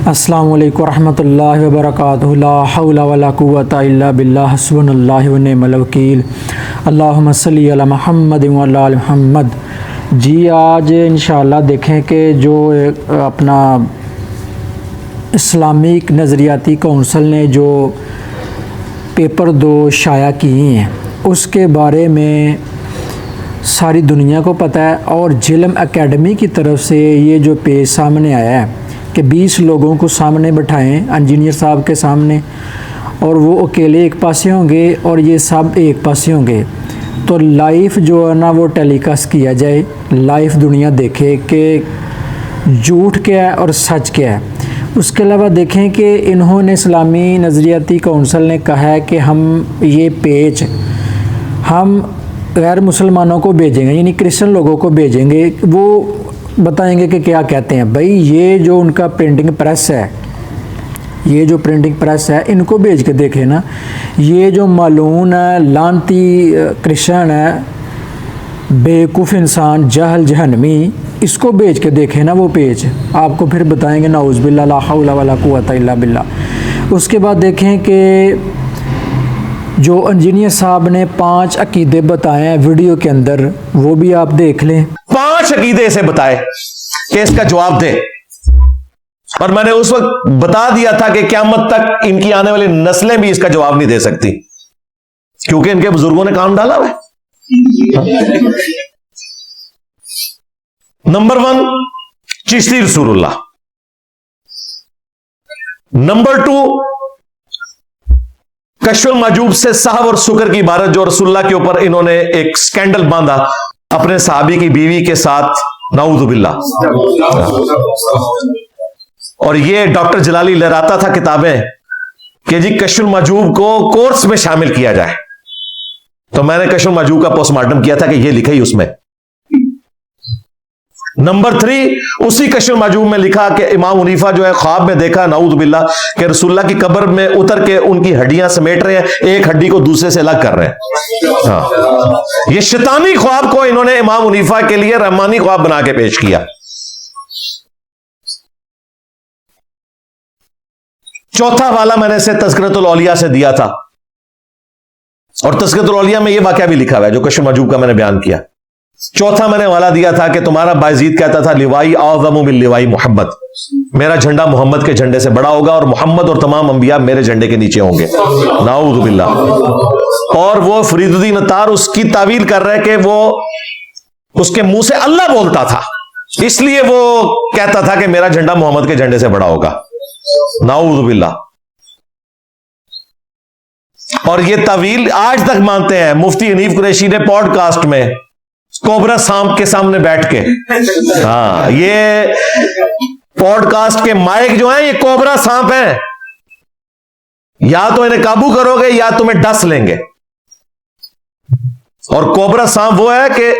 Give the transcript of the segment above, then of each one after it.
अस्सलामु अलैकुम रहमतुल्लाहि व बरकातुहू। ला हौला वला कुव्वता इल्ला बिल्लाह हस्बुनल्लाहु व निअमल वकील। अल्लाहुम्मा सल्लि अला मुहम्मद व अला आलि मुहम्मद। जी आज इंशाअल्लाह देखें कि जो अपना इस्लामिक नज़रियाती कौंसिल ने जो पेपर 2 शाया किए हैं उसके बारे में सारी दुनिया को पता है। और झिलम एकेडमी की तरफ से ये जो पेज सामने आया है कि 20 लोगों को सामने बैठाएं इंजीनियर साहब के सामने, और वो अकेले एक पासे होंगे और ये सब एक पासे होंगे, तो लाइव जो है ना वो टेलीकास्ट किया जाए, लाइव दुनिया देखे कि झूठ क्या है और सच क्या है। उसके अलावा देखें कि इन्होंने इस्लामी नज़रियाती कौंसिल ने कहा है कि हम ये पेज हम गैर मुसलमानों को भेजेंगे, यानी क्रिश्चियन लोगों को भेजेंगे, वो बताएंगे कि क्या कहते हैं। भाई ये जो उनका प्रिंटिंग प्रेस है, ये जो प्रिंटिंग प्रेस है इनको भेज के देखें ना। ये जो मालून है, लानती क्रिश्चियन है, बेवकूफ़ इंसान, जहल जहनमी, इसको भेज के देखें ना वो पेज, आपको फिर बताएंगे नाउज़ बिल्लाह ला हौला वला कुव्वता इल्ला बिल्लाह। उसके बाद देखें कि जो इंजीनियर साहब ने 5 अकीदे बताए हैं वीडियो के अंदर, वो भी आप देख लें। 5 अकीदे से बताए कि इसका जवाब दे, और मैंने उस वक्त बता दिया था कि क़यामत तक इनकी आने वाली नस्लें भी इसका जवाब नहीं दे सकती, क्योंकि इनके बुजुर्गों ने काम डाला हुआ है। नंबर 1 चिश्ती रसूलुल्लाह। नंबर 2 कश्फुल मजूब से साहब और शुक्र की इबारत, जो रसूलुल्लाह के ऊपर इन्होंने एक स्कैंडल बांधा अपने साहबी की बीवी के साथ, नाऊज़ु बिल्लाह। और ये डॉक्टर जलाली लहराता था किताबें कि जी कश्फुल मजूब को कोर्स में शामिल किया जाए, तो मैंने कश्फुल मजूब का पोस्टमार्टम किया था कि ये लिखा ही उसमें। नंबर 3 उसी कश्फुल मजूब में लिखा कि इमाम हनीफा जो है ख्वाब में देखा, नाऊज़ु बिल्लाह, कि रसूलुल्लाह की कब्र में उतर के उनकी हड्डियां समेट रहे हैं, एक हड्डी को दूसरे से अलग कर रहे हैं। हाँ, ये शैतानी ख्वाब को इन्होंने इमाम हनीफा के लिए रहमानी ख्वाब बना के पेश किया। चौथा वाला मैंने इसे तज़किरतुल औलिया से दिया था, और तज़किरतुल औलिया में यह वाकया भी लिखा हुआ है जो कश्फुल मजूब का मैंने बयान किया। चौथा मैंने वाला दिया था कि तुम्हारा बायजीद कहता था लिवाई आज़मु बिल लिवाई मोहम्मद, मेरा झंडा मोहम्मद के झंडे से बड़ा होगा और मोहम्मद और तमाम अंबिया मेरे झंडे के नीचे होंगे, नाऊज़ु बिल्लाह। और वो फरीदुद्दीन अत्तार उसकी तावील कर रहे कि वो उसके मुंह से अल्लाह बोलता था, इसलिए वो कहता था कि मेरा झंडा मोहम्मद के झंडे से बड़ा होगा, नाऊज़ु बिल्लाह। और ये तावील आज तक मानते हैं। मुफ्ती हनीफ कुरैशी ने पॉडकास्ट में कोबरा सांप के सामने बैठ के, हाँ, ये पॉडकास्ट के माइक जो है ये कोबरा सांप है, या तो इन्हें काबू करोगे या तुम्हें डस लेंगे। और कोबरा सांप वो है कि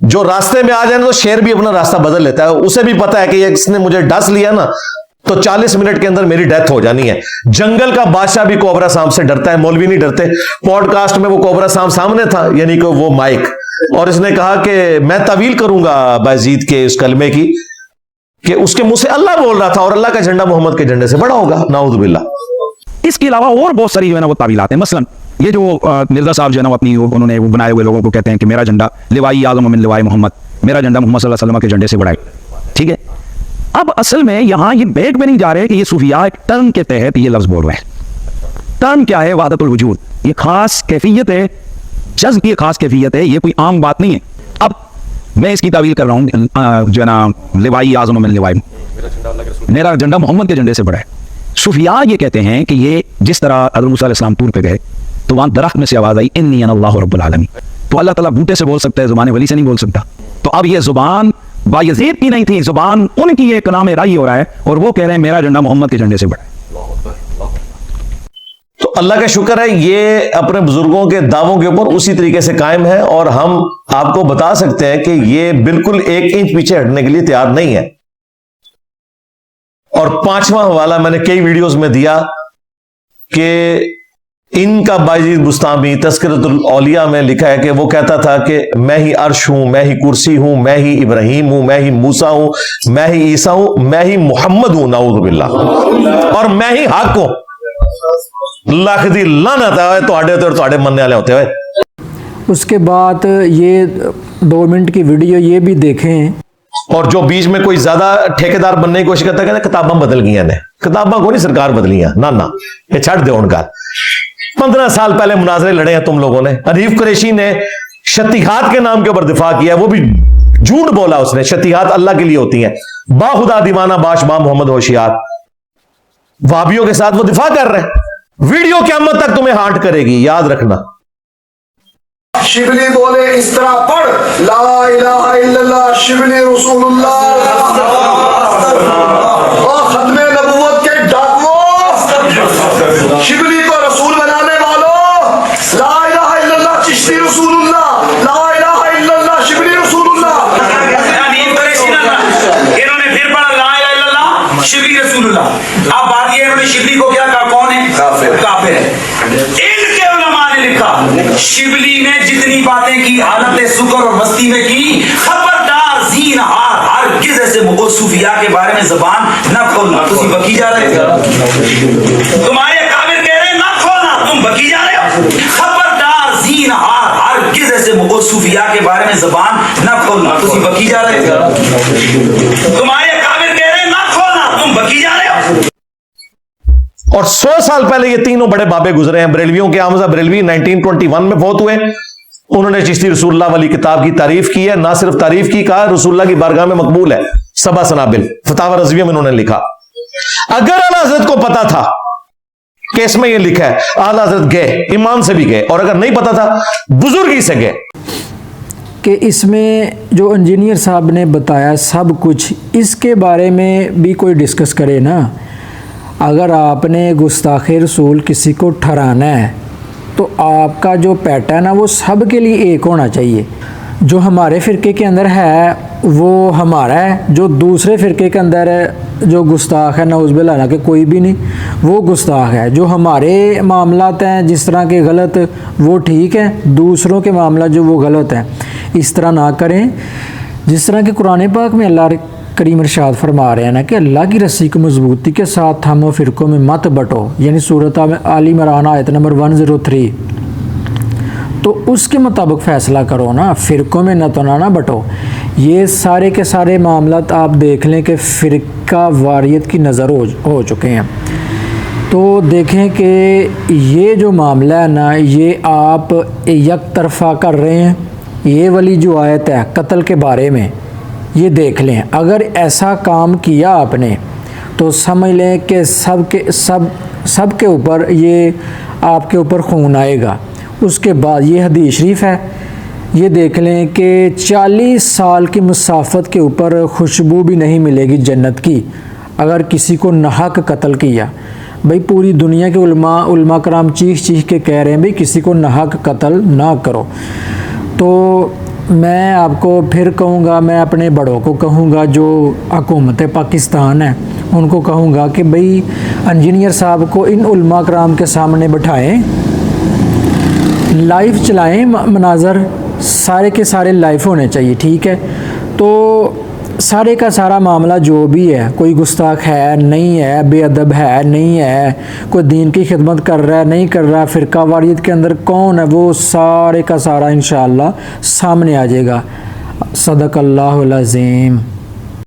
जो रास्ते में आ जाए तो शेर भी अपना रास्ता बदल लेता है, उसे भी पता है कि इसने मुझे डस लिया ना तो 40 मिनट के अंदर मेरी डेथ हो जानी है। जंगल का बादशाह भी कोबरा सांप से डरता है, मौलवी नहीं डरते। पॉडकास्ट में वो कोबरा सांप सामने था, यानी कि वो माइक, और इसने कहा कि मैं तवील करूंगा बायजीद के इस कलमे की कि उसके मुंह से अल्लाह बोल रहा था और अल्लाह का झंडा मोहम्मद के झंडे से बड़ा होगा, नाऊज़ु बिल्लाह। इसके अलावा और बहुत सारी जो है ना वो तावीलात हैं। मसलन ये जो मिर्जा साहब जो है ना अपनी उन्होंने वो बनाए हुए लोगों को कहते हैं कि मेरा झंडा लिवाई आज़म मिन लिवाई मोहम्मद, मेरा झंडा मोहम्मद सल्लल्लाहु अलैहि वसल्लम के झंडे से बड़ा है, ठीक है। अब असल में यहां ये बैग में नहीं जा रहे कि ये सूफिया एक टर्म के तहत ये लफ्ज बोल रहे हैं। टर्म क्या है? वहदतुल वजूद, ये खास कैफियत है, जज्ब की खास कैफियत है, ये कोई आम बात नहीं है। अब मैं इसकी तावील कर रहा हूँ जो है ना लिवाई आज़म मिन लिवाई, मेरा झंडा मोहम्मद के झंडे से बड़ा है। सूफिया ये कहते हैं कि ये जिस तरह हज़रत मूसा अलैहिस्सलाम टूर पे गए तो वहां दरख्त में से आवाज आई इन्नी अना अल्लाहु रब्बुल आलमीन, तो अल्लाह ताला बूटे से बोल सकता है, जुबान वली से नहीं बोल सकता। तो अब ये जुबान बायजीद की नहीं थी, जुबान उनकी एक कलाम राई हो रहा है, और वो कह रहे हैं मेरा झंडा मोहम्मद के झंडे से बड़ा है। तो अल्लाह का शुक्र है ये अपने बुजुर्गों के दावों के ऊपर उसी तरीके से कायम है, और हम आपको बता सकते हैं कि ये बिल्कुल 1 इंच पीछे हटने के लिए तैयार नहीं है। और 5वां हवाला मैंने कई वीडियोस में दिया कि इनका बायजीद बुस्तामी तज़किरतुल औलिया में लिखा है कि वो कहता था कि मैं ही अर्श हूं, मैं ही कुर्सी हूं, मैं ही इब्राहिम हूं, मैं ही मूसा हूं, मैं ही ईसा हूं, मैं ही मोहम्मद हूं, नाऊज़ु बिल्लाह, और मैं ही हक हूं। लख दी लानत है तुहाडे ते और तुहाडे मनने वाले होते हुए। उसके बाद ये 2 मिनट की वीडियो ये भी देखें। और जो बीच में कोई ज्यादा ठेकेदार बनने की कोशिश करता है, किताबां बदल गई ने, किताबां को नहीं सरकार बदलियां, ना ना, ये छड़ दे उनका। 15 साल पहले मुनाजरे लड़े हैं तुम लोगों ने। हनीफ कुरैशी ने शतीहात के नाम के ऊपर दिफा किया, वो भी झूठ बोला उसने। शतीहात अल्लाह के लिए होती हैं, बाखुदा दीवाना बाशबा मोहम्मद होशियार। वाबियों के साथ वो दिफा कर रहे हैं। वीडियो क़यामत तक तुम्हें हांट करेगी, याद रखना। शिबली बोले इस तरह पढ़, ला इलाहा इल्लल्लाह शिबली रसूलुल्लाह। और खत्मे नबूवत के डाकुओं, शिबली को रसूल बनाने वालों, ला इलाहा इल्लल्लाह चिश्ती रसूलुल्लाह, ला इलाहा इल्लल्लाह शिबली रसूलुल्लाह। इन्होंने फिर पढ़ा ला इलाहा इल्लल्लाह शिबली रसूलुल्लाह। अब बात ये है, इन्होंने शिबली को क्या कहा? कौन है? काफिर है। इनके उलमा ने लिखा शिबली ने जितनी बातें की हालत सुकर और मस्ती में की, खबरदार जीन हार हर किस ऐसे मुगल सूफिया के बारे में जबान न खोलना। तुम बकी जा रहे हो, तुम्हारे काबिर कह रहे हैं ना खोलना, तुम बकी जा रहे हो। खबरदार जीन हार हर किस ऐसे मुगल सूफिया के बारे में जबान न खोलना। तुम बकी जा रहे हो, तुम्हारे काबिर कह रहे हैं ना खोलना, तुम बकी जा रहे हो। और 100 साल पहले ये तीनों बड़े बाबे गुजरे हैं। बरेलवियों के आमजा बरेलवी 1921 में फौत हुए। उन्होंने चिश्ती रसूलुल्लाह वाली किताब की तारीफ की है, ना सिर्फ तारीफ की, कहा रसूलुल्लाह की बारगाह में मकबूल है। सबा सनाबिल फतावा रज़विया में उन्होंने लिखा। अगर आला हज़रत को पता था कि इसमें यह लिखा है, आला हज़रत गए, ईमान से भी गए, और अगर नहीं पता था बुजुर्गी से गए। कि इसमें जो इंजीनियर साहब ने बताया सब कुछ, इसके बारे में भी कोई डिस्कस करे ना। अगर आपने गुस्ताखे रसूल किसी को ठहराना है तो आपका जो पैटर्न है वो सब के लिए एक होना चाहिए। जो हमारे फ़िरके के अंदर है वो हमारा है, जो दूसरे फ़िरके के अंदर है जो गुस्ताख है नऊज़ुबिल्लाह ना कि कोई भी नहीं, वो गुस्ताख है। जो हमारे मामलात हैं जिस तरह के गलत वो ठीक है, दूसरों के मामला जो वो गलत हैं। इस तरह ना करें। जिस तरह के कुरान पाक में अल्लाह करीम इरशाद फरमा रहे हैं ना कि अल्लाह की रस्सी को मजबूती के साथ थामो, फ़िरकों में मत बटो, यानी सूरत आली इमरान आयत नंबर 103। तो उसके मुताबिक फ़ैसला करो ना, फ़िरकों में न तो ना बटो। ये सारे के सारे मामलात आप देख लें कि फ़िरका वारियत की नज़र हो चुके हैं। तो देखें कि ये जो मामला है ना, ये आप एक तरफ़ा कर रहे हैं। ये वाली जो आयत है कत्ल के बारे में, ये देख लें। अगर ऐसा काम किया आपने तो समझ लें कि सब के ऊपर ये आपके ऊपर खून आएगा। उसके बाद ये हदीस शरीफ है, ये देख लें कि 40 साल की मुसाफत के ऊपर खुशबू भी नहीं मिलेगी जन्नत की अगर किसी को नाहक कत्ल किया। भाई पूरी दुनिया के उलमा कराम चीख के कह रहे हैं भाई किसी को नाहक कत्ल ना करो। तो मैं आपको फिर कहूँगा, मैं अपने बड़ों को कहूँगा जो हुकूमत पाकिस्तान है उनको कहूँगा कि भाई इंजीनियर साहब को इन उलमा कराम के सामने बिठाएं, लाइव चलाएं मनाजर, सारे के सारे लाइव होने चाहिए, ठीक है। तो सारे का सारा मामला जो भी है, कोई गुस्ताख है नहीं है, बेअदब है नहीं है, कोई दीन की खिदमत कर रहा है नहीं कर रहा, फ़िरका वारियत के अंदर कौन है, वो सारे का सारा इंशाअल्लाह सामने आ जाएगा। सदक़ल्लाहुल अज़ीम।